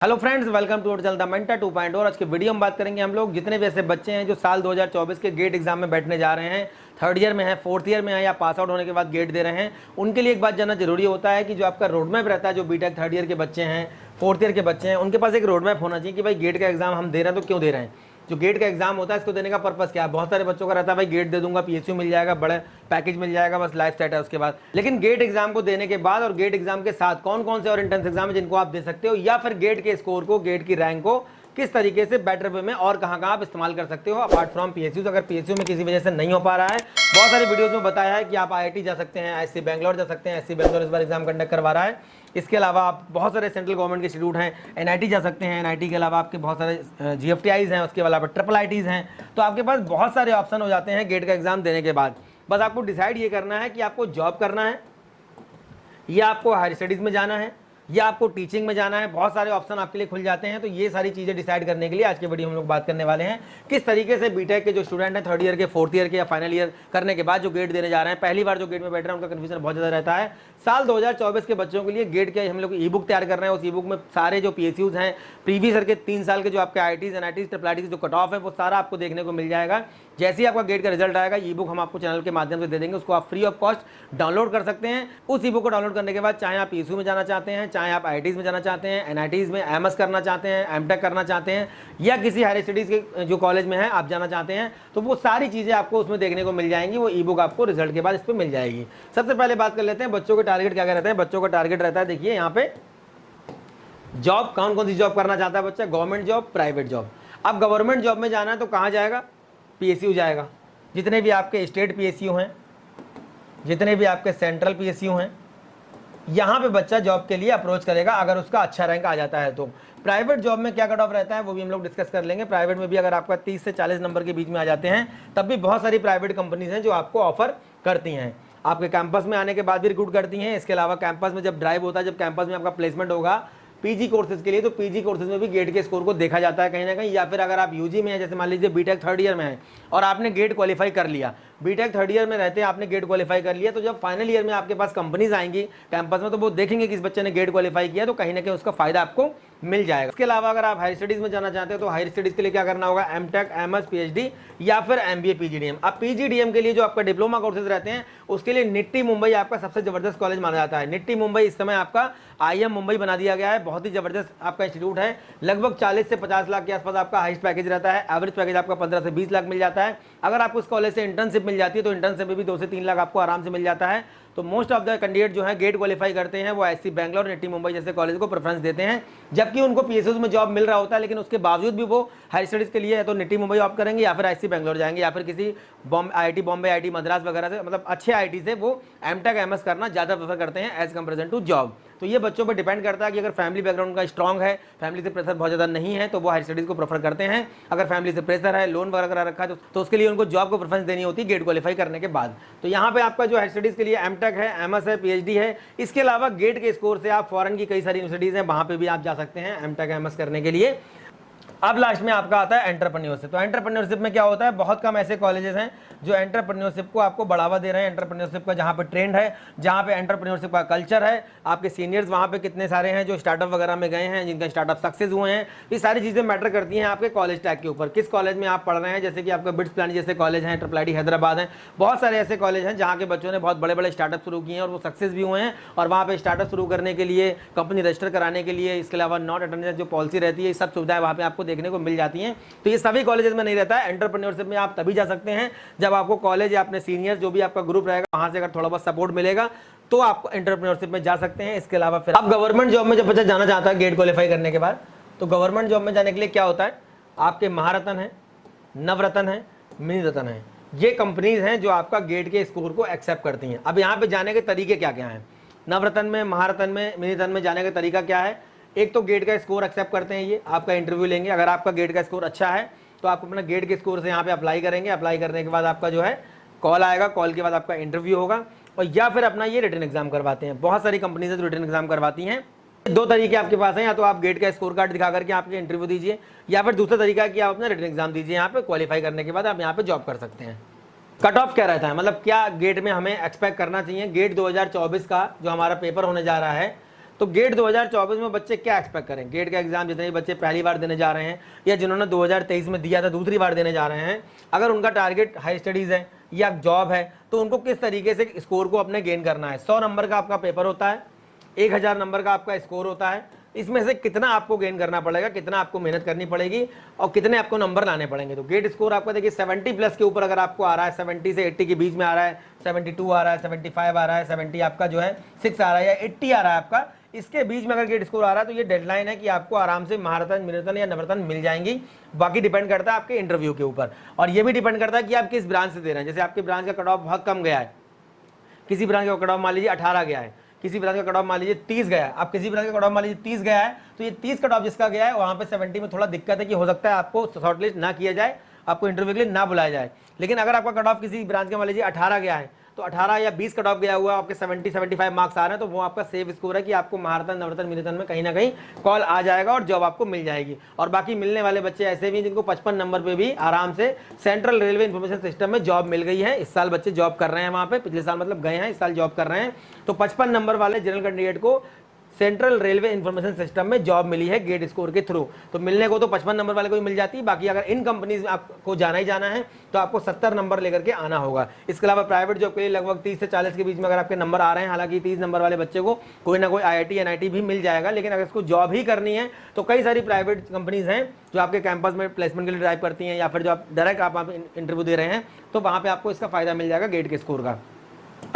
Hello friends, welcome to चलता mentor 2.0। और आज के वीडियो में बात करेंगे हम लोग जितने भी ऐसे बच्चे हैं जो साल 2024 के गेट एग्जाम में बैठने जा रहे हैं, थर्ड ईयर में है, फोर्थ ईयर में है या पास आउट होने के बाद गेट दे रहे हैं, उनके लिए एक बात जानना जरूरी होता है कि जो आपका रोड मैप रहता है, जो बीटेक थर्ड ईयर के बच्चे हैं, फोर्थ ईयर के बच्चे हैं, उनके पास एक रोड मैप होना चाहिए कि भाई गेट का एग्जाम हम दे रहे हैं तो क्यों दे रहे हैं। जो गेट का एग्जाम होता है इसको देने का पर्पस क्या है। बहुत सारे बच्चों का रहता है भाई गेट दे दूंगा, पीएसयू मिल जाएगा, बड़े पैकेज मिल जाएगा, बस लाइफ सेट है उसके बाद। लेकिन गेट एग्जाम को देने के बाद और गेट एग्जाम के साथ कौन कौन से और एंट्रेंस एग्जाम है जिनको आप दे सकते हो, या फिर गेट के स्कोर को, गेट की रैंक को किस तरीके से बेटर वे में और कहां आप इस्तेमाल कर सकते हो अपार्ट फ्रॉम पीएसयू। अगर पीएसयू में किसी वजह से नहीं हो पा रहा है, बहुत सारे वीडियोस में बताया है कि आप आईआईटी जा सकते हैं, एससी बैंगलोर जा सकते हैं, एससी बैंगलोर इस बार एग्जाम कंडक्ट करवा रहा है। इसके अलावा आप बहुत सारे सेंट्रल गवर्नमेंट के इंस्टीट्यूट हैं, एनआईटी जा सकते हैं, एनआईटी के अलावा आपके बहुत सारे जीएफटीआईज हैं, उसके अलावा ट्रिपल आईटीज हैं। तो आपके पास बहुत सारे ऑप्शन हो जाते हैं गेट का एग्जाम देने के बाद। बस आपको डिसाइड ये करना है कि आपको जॉब करना है, या आपको हायर स्टडीज में जाना है, या आपको टीचिंग में जाना है। बहुत सारे ऑप्शन आपके लिए खुल जाते हैं। तो ये सारी चीज़ें डिसाइड करने के लिए आज के वीडियो में हम लोग बात करने वाले हैं किस तरीके से बीटेक के जो स्टूडेंट हैं, थर्ड ईयर के, फोर्थ ईयर के या फाइनल ईयर करने के बाद जो गेट देने जा रहे हैं, पहली बार जो गेट में बैठ रहे हैं, उनका कन्फ्यूजन बहुत ज़्यादा रहता है। साल 2024 के बच्चों के लिए गेट के हम लोग ई बुक तैयार कर रहे हैं। उस ई बुक में सारे जो पीएसयूज हैं, प्रीवियस ईयर के 3 साल के जो आपके आईआईटीज, एनआईटीज, ट्रिपल आईटीज जो कट ऑफ है, वो सारा आपको देखने को मिल जाएगा। जैसे ही आपका गेट का रिजल्ट आएगा, ई बुक हम आपको चैनल के माध्यम से दे देंगे, उसको आप फ्री ऑफ कॉस्ट डाउनलोड कर सकते हैं। उस ई बुक को डाउनलोड करने के बाद चाहे आप पीएसयू में जाना चाहते हैं, चाहे आप आईआईटीज में जाना चाहते हैं, एनआईटीज में एमएस करना चाहते हैं, एमटेक करना चाहते हैं, या किसी हायर स्टडीज के जो कॉलेज में है आप जाना चाहते हैं, तो वो सारी चीज़ें आपको उसमें देखने को मिल जाएंगी। वो ई बुक आपको रिजल्ट के बाद इस पर मिल जाएगी। सबसे पहले बात कर लेते हैं बच्चों के टारगेट क्या क्या रहते हैं। बच्चों का टारगेट रहता है, देखिए यहाँ पे जॉब, कौन कौन सी जॉब करना चाहता है बच्चा, गवर्नमेंट जॉब, प्राइवेट जॉब। अब गवर्नमेंट जॉब में जाना है तो कहाँ जाएगा, पीएसयू जाएगा। जितने भी आपके स्टेट पीएसयू हैं, जितने भी आपके सेंट्रल पीएसयू हैं, यहाँ पे बच्चा जॉब के लिए अप्रोच करेगा अगर उसका अच्छा रैंक आ जाता है तो। प्राइवेट जॉब में क्या कट ऑफ रहता है वो भी हम लोग डिस्कस कर लेंगे। प्राइवेट में भी अगर आपका 30 से 40 नंबर के बीच में आ जाते हैं, तब भी बहुत सारी प्राइवेट कंपनीज हैं जो आपको ऑफर करती हैं, आपके कैंपस में आने के बाद भी रिक्रूट करती हैं। इसके अलावा कैंपस में जब ड्राइव होता है, जब कैंपस में आपका प्लेसमेंट होगा पीजी कोर्सेज के लिए, तो पीजी कोर्सेज में भी गेट के स्कोर को देखा जाता है कहीं ना कहीं। या फिर अगर आप यूजी में हैं, जैसे मान लीजिए बीटेक थर्ड ईयर में है और आपने गेट क्वालिफाई कर लिया, बीटेक थर्ड ईयर में रहते हैं आपने गेट क्वालिफाई कर लिया, तो जब फाइनल ईयर में आपके पास कंपनीज आएंगी कैंपस में, तो वो देखेंगे कि इस बच्चे ने गेट क्वालिफाई किया, तो कहीं ना कहीं उसका फायदा आपको मिल जाएगा। इसके अलावा अगर आप हायर स्टडीज में जाना चाहते हो तो हायर स्टडीज के लिए क्या करना होगा, एमटेक, एमएस, पीएचडी या फिर एमबीए, पीजीडीएम। अब पीजीडीएम के लिए जो आपका डिप्लोमा कोर्सेज रहते हैं, उसके लिए निट्टी मुंबई आपका सबसे जबरदस्त कॉलेज माना जाता है। निट्टी मुंबई इस समय आपका आईएम मुंबई बना दिया गया है। बहुत ही जबरदस्त आपका इंस्टीट्यूट है। लगभग 40 से 50 लाख के आसपास आपका हाईएस्ट पैकेज रहता है। एवरेज पैकेज आपका 15 से 20 लाख मिल जाता है। अगर आपको इस कॉलेज से इंटर्नशिप मिल जाती है तो इंटर्नशिप में भी 2 से 3 लाख आपको आराम से मिल जाता है। तो मोस्ट ऑफ द कैंडिडेट जो है गेट क्वालिफाई करते हैं वो एससी बैंगलोर, निट्टी मुंबई जैसे कॉलेज को प्रेफरेंस देते हैं, जबकि उनको पीएसयू में जॉब मिल रहा होता है, लेकिन उसके बावजूद भी वो हायर स्टडीज के लिए तो निट्टी मुंबई ऑप्ट करेंगे या फिर एससी बैंगलोर जाएंगे, या फिर किसी आईआईटी बॉम्बे, आईआईटी मद्रास वगैरह से, मतलब अच्छे आईआईटी से वो एमटेक, एमएस करना ज़्यादा प्रेफर करते हैं एज कंपेरिजन टू जॉब। तो ये बच्चों पर डिपेंड करता है कि अगर फैमिली बैकग्राउंड का स्ट्रॉन्ग है, फैमिली से प्रेशर बहुत ज़्यादा नहीं है, तो वो हायर स्टडीज़ को प्रेफर करते हैं। अगर फैमिली से प्रेशर है, लोन वगैरह रखा है, तो उसके लिए उनको जॉब को प्रेफरेंस देनी होती है गेट क्वालिफाई करने के बाद। तो यहाँ पे आपका जो हायर स्टडीज़ के लिए एमटेक है, एमएस है, पीएचडी है। इसके अलावा गेट के स्कोर से आप फॉरेन की कई सारी यूनिवर्सिटीज़ हैं, वहाँ पर भी आप जा सकते हैं एमटेक, एमएस करने के लिए। अब लास्ट में आपका आता है एंटरप्रेन्योरशिप। तो एंटरप्रेन्योरशिप में क्या होता है, बहुत कम ऐसे कॉलेजेस हैं जो एंटरप्रेन्योरशिप को आपको बढ़ावा दे रहे हैं। एंटरप्रेन्योरशिप का जहाँ पे ट्रेंड है, जहाँ पे एंटरप्रेन्योरशिप का कल्चर है, आपके सीनियर्स वहाँ पे कितने सारे हैं जो स्टार्टअप वगैरह में गए हैं, जिनका स्टार्टअप सक्सेस हुए हैं, ये सारी चीज़ें मैटर करती हैं आपके कॉलेज टैग के ऊपर। किस कॉलेज में आप पढ़ रहे हैं, जैसे कि आपका बिट्स प्लान जैसे कॉलेज हैं, ट्रिपल आईटी हैदराबाद हैं, बहुत सारे ऐसे कॉलेज हैं जहाँ के बच्चों ने बहुत बड़े बड़े स्टार्टअप शुरू किए हैं और वो सक्सेस भी हुए हैं। और वहाँ पर स्टार्टअप शुरू करने के लिए, कंपनी रजिस्टर कराने के लिए, इसके अलावा नॉट अटेंडेंस जो पॉलिसी रहती है, ये सब सुविधाएं वहाँ पर आपको देखने को मिल जाती हैं। तो ये सभी कॉलेजेस में नहीं रहता है। एंटरप्रेन्योरशिप में आप तभी जा सकते हैं जब आपको कॉलेज या अपने सीनियर जो भी आपका ग्रुप रहेगा वहां से अगर थोड़ा बहुत सपोर्ट मिलेगा, तो आप एंटरप्रेन्योरशिप में जा सकते हैं। इसके अलावा फिर आप गवर्नमेंट जॉब में जब बच्चा जाना चाहता है गेट क्वालिफाई करने के बाद, तो गवर्नमेंट जॉब में जाने के लिए क्या होता है, आपके महारत्न है, नवरत्न है, मिनी रत्न है, ये कंपनीज हैं जो आपका गेट के स्कोर को एक्सेप्ट करती हैं। अब यहाँ पे जाने के तरीके क्या क्या हैं, नवरत्न में, महारत्न में, मिनी रत्न में जाने का तरीका क्या है। एक तो गेट का स्कोर एक्सेप्ट करते हैं, ये आपका इंटरव्यू लेंगे। अगर आपका गेट का स्कोर अच्छा है तो आप अपना गेट के स्कोर से यहाँ पे अप्लाई करेंगे। अप्लाई करने के बाद आपका जो है कॉल आएगा, कॉल के बाद आपका इंटरव्यू होगा, और या फिर अपना ये रिटन एग्जाम करवाते हैं। बहुत सारी कंपनीज जो रिटन एग्जाम करवाती हैं। दो तरीके आपके पास हैं, या तो आप गेट का स्कोर कार्ड दिखा करके आपके इंटरव्यू दीजिए, या फिर दूसरा तरीका है कि आप अपना रिटन एग्जाम दीजिए। यहाँ पे क्वालिफाई करने के बाद आप यहाँ पे जॉब कर सकते हैं। कट ऑफ क्या रहता है, मतलब क्या गेट में हमें एक्सपेक्ट करना चाहिए। गेट 2024 का जो हमारा पेपर होने जा रहा है, तो गेट 2024 में बच्चे क्या एक्सपेक्ट करें? गेट का एग्जाम जितने भी बच्चे पहली बार देने जा रहे हैं या जिन्होंने 2023 में दिया था दूसरी बार देने जा रहे हैं, अगर उनका टारगेट हाई स्टडीज़ है या जॉब है तो उनको किस तरीके से स्कोर को अपने गेन करना है। 100 नंबर का आपका पेपर होता है, 1000 नंबर का आपका स्कोर होता है, इसमें से कितना आपको गेन करना पड़ेगा, कितना आपको मेहनत करनी पड़ेगी और कितने आपको नंबर लाने पड़ेंगे। तो गेट स्कोर आपका देखिए 70 प्लस के ऊपर अगर आपको आ रहा है, 70 से 80 के बीच में आ रहा है, 72 आ रहा है, 75 आ रहा है, 70 आपका जो है 6 आ रहा है या 80 आ रहा है आपका, इसके बीच में अगर गेट स्कोर आ रहा है तो ये डेडलाइन है कि आपको आराम से महारत्न, मिनरत्न या नवरत्न मिल जाएंगी। बाकी डिपेंड करता है आपके इंटरव्यू के ऊपर और ये भी डिपेंड करता है कि आप किस ब्रांच से दे रहे हैं। जैसे आपके ब्रांच का कट ऑफ बहुत कम गया है, किसी ब्रांच का कट ऑफ मान लीजिए 18 गया है, किसी ब्रांच का कट ऑफ मान लीजिए 30 गया है, आप किसी ब्रांच का कट ऑफ मान लीजिए 30 गया है, तो ये 30 कट ऑफ जिसका गया है वहाँ पे 70 में थोड़ा दिक्कत है कि हो सकता है आपको शॉर्टलिस्ट ना किया जाए, आपको इंटरव्यू के लिए ना बुलाया जाए। लेकिन अगर आपका कट ऑफ किसी ब्रांच का मान लीजिए 18 गया है तो 18 या 20 कट ऑफ गया हुआ, आपके 70-75 मार्क्स आ रहे हैं, तो वो आपका सेफ स्कोर है कि आपको महारत्न, नवरत्न, मिनरत्न में कहीं ना कहीं कॉल आ जाएगा और जॉब आपको मिल जाएगी। और बाकी मिलने वाले बच्चे ऐसे भी जिनको 55 नंबर पे भी आराम से सेंट्रल रेलवे इंफॉर्मेशन सिस्टम में जॉब मिल गई है। इस साल बच्चे जॉब कर रहे हैं वहाँ पे, पिछले साल मतलब गए हैं, इस साल जॉब कर रहे हैं। तो 55 नंबर वाले जनरल कैंडिडेट को सेंट्रल रेलवे इंफॉर्मेशन सिस्टम में जॉब मिली है गेट स्कोर के थ्रू। तो मिलने को तो 55 नंबर वाले को ही मिल जाती है, बाकी अगर इन कंपनीज में आपको जाना ही जाना है तो आपको 70 नंबर लेकर के आना होगा। इसके अलावा प्राइवेट जॉब के लिए लगभग 30 से 40 के बीच में अगर आपके नंबर आ रहे हैं, हालांकि 30 नंबर वाले बच्चे को कोई ना कोई IIT NIT भी मिल जाएगा, लेकिन अगर इसको जॉब ही करनी है तो कई सारी प्राइवेट कंपनीज हैं जो आपके कैंपस में प्लेसमेंट के लिए ड्राइव करती हैं या फिर जो आप डायरेक्ट आप इंटरव्यू दे रहे हैं तो वहाँ पर आपको इसका फायदा मिल जाएगा गेट के स्कोर का।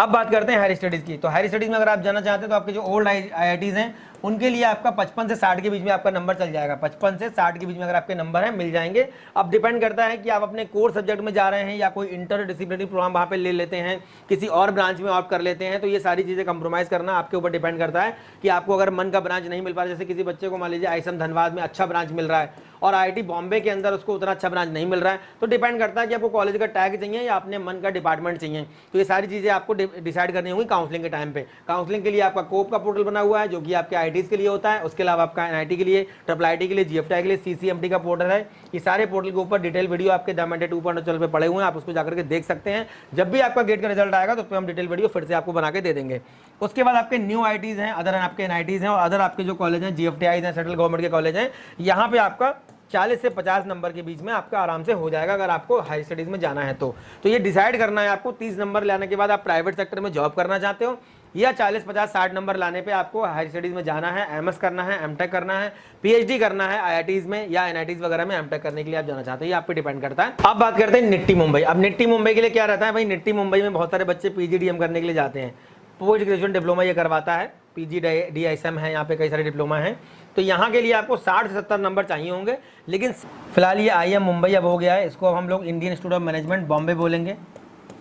अब बात करते हैं हायर स्टडीज़ की। तो हायर स्टडीज़ में अगर आप जाना चाहते हैं तो आपके जो ओल्ड IITs हैं उनके लिए आपका 55 से 60 के बीच में आपका नंबर चल जाएगा। 55 से 60 के बीच में अगर आपके नंबर हैं मिल जाएंगे। अब डिपेंड करता है कि आप अपने कोर सब्जेक्ट में जा रहे हैं या कोई इंटर डिसिप्लिनरी प्रोग्राम वहाँ पे ले लेते हैं, किसी और ब्रांच में ऑप्ट कर लेते हैं। तो ये सारी चीज़ें कंप्रोमाइज़ करना आपके ऊपर डिपेंड करता है कि आपको अगर मन का ब्रांच नहीं मिल पा रहा, जैसे किसी बच्चे को मान लीजिए IISM धनबाद में अच्छा ब्रांच मिल रहा है और IIT बॉम्बे के अंदर उसको उतना अच्छा ब्रांच नहीं मिल रहा है, तो डिपेंड करता है कि आपको कॉलेज का टैग चाहिए या अपने मन का डिपार्टमेंट चाहिए। तो ये सारी चीज़ें आपको डिसाइड करनी होंगी काउंसलिंग के टाइम पे। काउंसलिंग के लिए आपका कोप का पोर्टल बना हुआ है जो कि आपके IITs के लिए होता है, उसके अलावा आपका NIT के लिए, IIIT के लिए, GFTI के लिए CCMT का पोर्टल है। ये सारे पोर्टल के ऊपर डिटेल वीडियो आपके द मंडे 2.0 चैनल पे पड़े हुए हैं, आप उसको जाकर के देख सकते हैं। जब भी आपका गेट का रिजल्ट आएगा तो उस पर हम डिटेल वीडियो फिर से आपको बना के दे देंगे। उसके बाद आपके न्यू IITs हैं, अदर आपके NITs हैं और अदर आपके जो कॉलेज हैं GFTIs हैं, सेंट्रल गवर्नमेंट के कॉलेज हैं, यहाँ पे आपका 40 से 50 नंबर के बीच में आपका आराम से हो जाएगा अगर आपको हाई स्टडीज़ में जाना है तो। ये डिसाइड करना है आपको 30 नंबर लाने के बाद आप प्राइवेट सेक्टर में जॉब करना चाहते हो या 40, 50, 60 नंबर लाने पे आपको हाई स्टडीज़ में जाना है, MS करना है, MTech करना है, PhD करना है IITs में या NITs वगैरह में MTech करने के लिए आप जाना चाहते हैं, ये आप पे डिपेंड करता है। अब बात करते हैं निट्टी मुंबई। अब निट्टी मुंबई के लिए क्या रहता है भाई, निट्टी मुंबई में बहुत सारे बच्चे PGDM करने के लिए जाते हैं, पोस्ट ग्रेजुएशन डिप्लोमा ये करवाता है, PGDISM है, यहाँ पे कई सारे डिप्लोमा हैं। तो यहाँ के लिए आपको 60 से 70 नंबर चाहिए होंगे, लेकिन फिलहाल ये IIM मुंबई अब हो गया है, इसको अब हम लोग Indian institute of management Bombay बोलेंगे।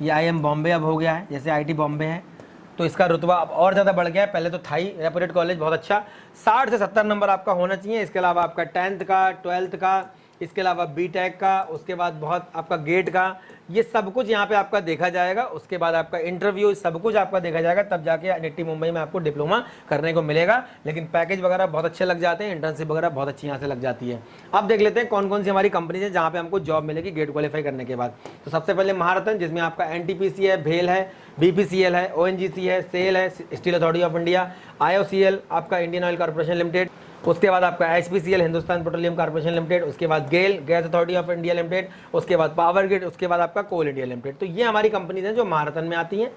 ये IIM बॉम्बे अब हो गया है, जैसे IIT बॉम्बे है, तो इसका रुतबा अब और ज़्यादा बढ़ गया है। पहले तो था ही रेपुटेड कॉलेज बहुत अच्छा। 60 से 70 नंबर आपका होना चाहिए। इसके अलावा आपका 10th का, 12th का, इसके अलावा BTech का, उसके बाद बहुत आपका गेट का, ये सब कुछ यहाँ पे आपका देखा जाएगा। उसके बाद आपका इंटरव्यू, सब कुछ आपका देखा जाएगा, तब जाके निट्टी मुंबई में आपको डिप्लोमा करने को मिलेगा। लेकिन पैकेज वगैरह बहुत अच्छे लग जाते हैं, इंटर्नशिप वगैरह बहुत अच्छी यहाँ से लग जाती है। अब देख लेते हैं कौन कौन सी हमारी कंपनीज है जहाँ पे हमको जॉब मिलेगी गेट क्वालिफाई करने के बाद। तो सबसे पहले महारत्न, जिसमें आपका NTPC है, भेल है, BPCL है, ONGC है, सेल है, steel authority of India, IOCL आपका इंडियन ऑयल कॉर्पोरेशन लिमिटेड, उसके बाद आपका HPCL Hindustan petroleum corporation limited, उसके बाद GAIL gas authority of India limited, उसके बाद पावर ग्रिड, उसके बाद आपका कोल इंडिया लिमिटेड। तो ये हमारी कंपनीज हैं जो महारत्न में आती हैं।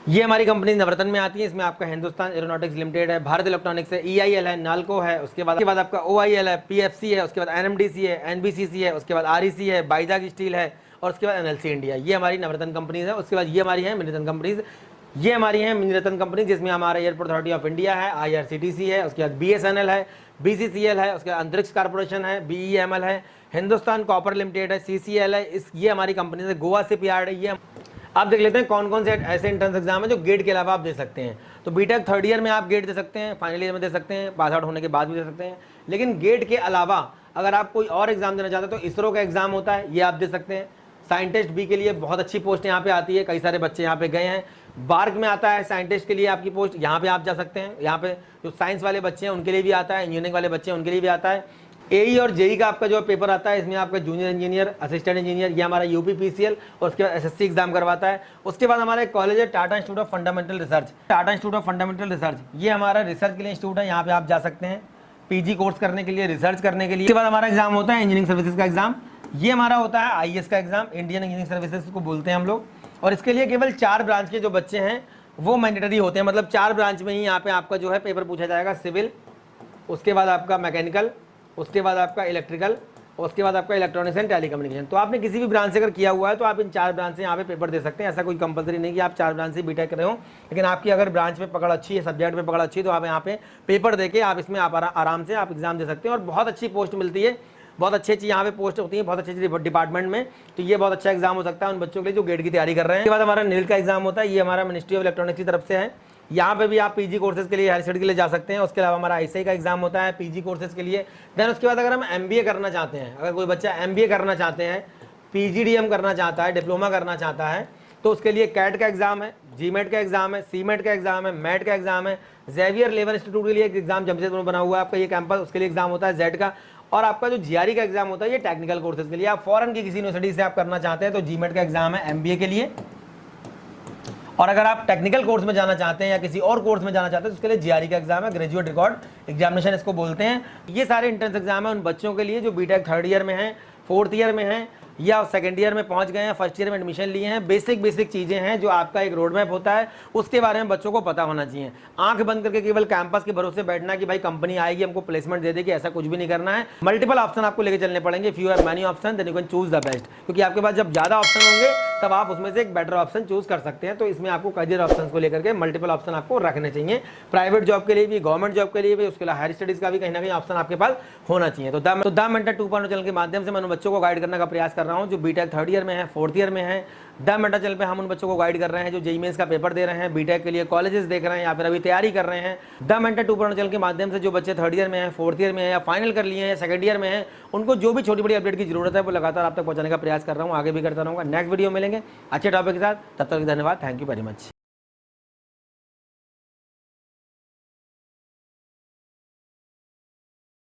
ये हमारी कंपनी नवरत्न में आती है। इसमें आपका हिंदुस्तान एरोनॉटिक्स लिमिटेड है, भारत इलेक्ट्रॉनिक्स है, EIL है, नाल्को है, उसके बाद आपका OIL है, PFC है, उसके बाद NMDC है, NBCC है, उसके बाद REC है, बाइजाग स्टील है और उसके बाद NLC इंडिया। ये हमारी नवरत्न कंपनीज है। उसके बाद ये हमारी है मिनीरत्न कंपनीज, ये हमारी है मिनीरत्न कंपनी, जिसमें हमारा एयरपोर्ट अथॉरिटी ऑफ इंडिया है, IRCTC है, उसके बाद BSNL है, BCCL है, उसके बाद अंतरिक्ष कॉर्पोरेशन है, BEML है, हिंदुस्तान कॉपर लिमिटेड है, CCL है। ये हमारी कंपनी है। गोवा शिपयार्ड है। ये आप देख लेते हैं कौन कौन से ऐसे एंट्रेंस एग्जाम है जो गेट के अलावा आप दे सकते हैं। तो BTech 3rd ईयर में आप गेट दे सकते हैं, फाइनल ईयर में दे सकते हैं, पास आउट होने के बाद भी दे सकते हैं। लेकिन गेट के अलावा अगर आप कोई और एग्जाम देना चाहते हैं तो इसरो का एग्जाम होता है, ये आप दे सकते हैं। साइंटिस्ट बी के लिए बहुत अच्छी पोस्ट यहाँ पे आती है, कई सारे बच्चे यहाँ पे गए हैं। बार्क में आता है साइंटिस्ट के लिए आपकी पोस्ट, यहाँ पे आप जा सकते हैं। यहाँ पे जो साइंस वाले बच्चे हैं उनके लिए भी आता है, इंजीनियरिंग वाले बच्चे हैं उनके लिए भी आता है। एई और जेई का आपका जो पेपर आता है, इसमें आपका जूनियर इंजीनियर, असिस्टेंट इंजीनियर, ये हमारा यूपीपीसीएल और उसके बाद एसएससी एग्जाम करवाता है। उसके बाद हमारा एक कॉलेज है Tata institute of fundamental research. Tata institute of fundamental research ये हमारा रिसर्च के लिए इंस्टीट्यूट है, यहाँ पे आप जा सकते हैं पीजी कोर्स करने के लिए, रिसर्च करने के लिए। उसके बाद हमारा एग्जाम होता है इंजीनियरिंग सर्विसेज का एग्जाम, ये हमारा होता है आईएएस का एग्जाम, इंडियन इंजीनियरिंग सर्विसेज को बोलते हैं हम लोग। और इसके लिए केवल 4 ब्रांच के जो बच्चे हैं वो मैंडेटरी होते हैं, मतलब 4 ब्रांच में ही यहाँ पे आपका जो है पेपर पूछा जाएगा। सिविल, उसके बाद आपका मैकेनिकल, उसके बाद आपका इलेक्ट्रिकल, उसके बाद आपका इलेक्ट्रॉनिक्स एंड टेलीकम्युनिकेशन। तो आपने किसी भी ब्रांच से अगर किया हुआ है तो आप इन 4 ब्रांच से यहाँ पे पेपर दे सकते हैं। ऐसा कोई कंपलसरी नहीं कि आप 4 ब्रांच से बीटेक कर रहे हो, लेकिन आपकी अगर ब्रांच में पकड़ अच्छी है, सब्जेक्ट में पकड़ अच्छी है, तो आप यहाँ पे पेपर देके आप इसमें आप आराम से आप एग्जाम दे सकते हैं और बहुत अच्छी पोस्ट मिलती है, बहुत अच्छी यहाँ पे पोस्ट होती है, बहुत अच्छी डिपार्टमेंट में। तो ये बहुत अच्छा एग्जाम हो सकता है उन बच्चों के लिए जो गेट की तैयारी कर रहे हैं। उसके बाद हमारा नील का एग्जाम होता है, ये हमारा मिनिस्ट्री ऑफ इलेक्ट्रॉनिक्स की तरफ से है। यहाँ पे भी आप पीजी कोर्सेज के लिए, हायर स्टडी के लिए जा सकते हैं। उसके अलावा हमारा आईसीआई का एग्जाम होता है पीजी कोर्सेज के लिए। देन उसके बाद अगर हम एमबीए करना चाहते हैं, अगर कोई बच्चा एमबीए करना चाहते हैं, पीजीडीएम करना चाहता है, डिप्लोमा करना चाहता है, तो उसके लिए कैट का एग्जाम है, जीमेट का एग्जाम है, सीमेट का एग्जाम है, मैट का एग्जाम है। जेवियर लेवन इंस्टीट्यूट के लिए एक एग्जाम जमशेदपुर में बना हुआ है आपका ये कैंपस, उसके लिए एग्जाम होता है जेड का। और आपका जो जीआरई का एग्जाम होता है ये टेक्निकल कोर्सेज के लिए। आप फॉरेन की किसी यूनिवर्सिटी से आप करना चाहते हैं तो जीमेट का एग्जाम है एमबीए के लिए। और अगर आप टेक्निकल कोर्स में जाना चाहते हैं या किसी और कोर्स में जाना चाहते हैं तो उसके लिए जीआरई का एग्जाम है, ग्रेजुएट रिकॉर्ड एग्जामिनेशन इसको बोलते हैं। ये सारे एंट्रेंस एग्जाम है उन बच्चों के लिए जो बीटेक 3rd ईयर में है, 4th ईयर में है या 2nd ईयर में पहुंच गए हैं, 1st ईयर में एडमिशन लिए हैं। बेसिक चीज़ें हैं जो आपका एक रोड मैप होता है, उसके बारे में बच्चों को पता होना चाहिए। आंख बंद करके केवल कैंपस के भरोसे बैठना कि भाई कंपनी आएगी हमको प्लेसमेंट दे देगी, ऐसा कुछ भी नहीं करना है। मल्टीपल ऑप्शन आपको लेके चलने पड़ेंगे। If you have many option then you can choose the best, क्योंकि आपके पास जब ज़्यादा ऑप्शन होंगे तब आप उसमें से एक बेटर ऑप्शन चूज कर सकते हैं। तो इसमें आपको करियर ऑप्शन को लेकर के मल्टीपल ऑप्शन आपको रखने चाहिए, प्राइवेट जॉब के लिए भी, गवर्नमेंट जॉब के लिए भी, उसके अलावा हायर स्टडीज का भी कहीं ना कहीं ऑप्शन आपके पास होना चाहिए। तो द मेंटर 2.0 चैनल के माध्यम से मैं उन बच्चों को गाइड करने का प्रयास कर रहा हूँ जो बीटेक 3rd ईयर में है, 4th ईयर में है। द मेंटर चैनल पे हम उन बच्चों को गाइड कर रहे हैं जो जेईई मेंस का पेपर दे रहे हैं, बीटेक के लिए कॉलेजेस देख रहे हैं या फिर अभी तैयारी कर रहे हैं। द मेंटर 2.0 चैनल के माध्यम से जो बच्चे 3rd ईयर में है, 4th ईयर में है या फाइनल कर लिए हैं, 2nd ईयर में है, उनको जो भी छोटी बड़ी अपडेट की जरूरत है वो लगातार आप तक पहुंचाने का प्रयास कर रहा हूँ, आगे भी करता रहूँगा। नेक्स्ट वीडियो मिलेंगे अच्छे टॉपिक के साथ, तब तक धन्यवाद, थैंक यू वेरी मच।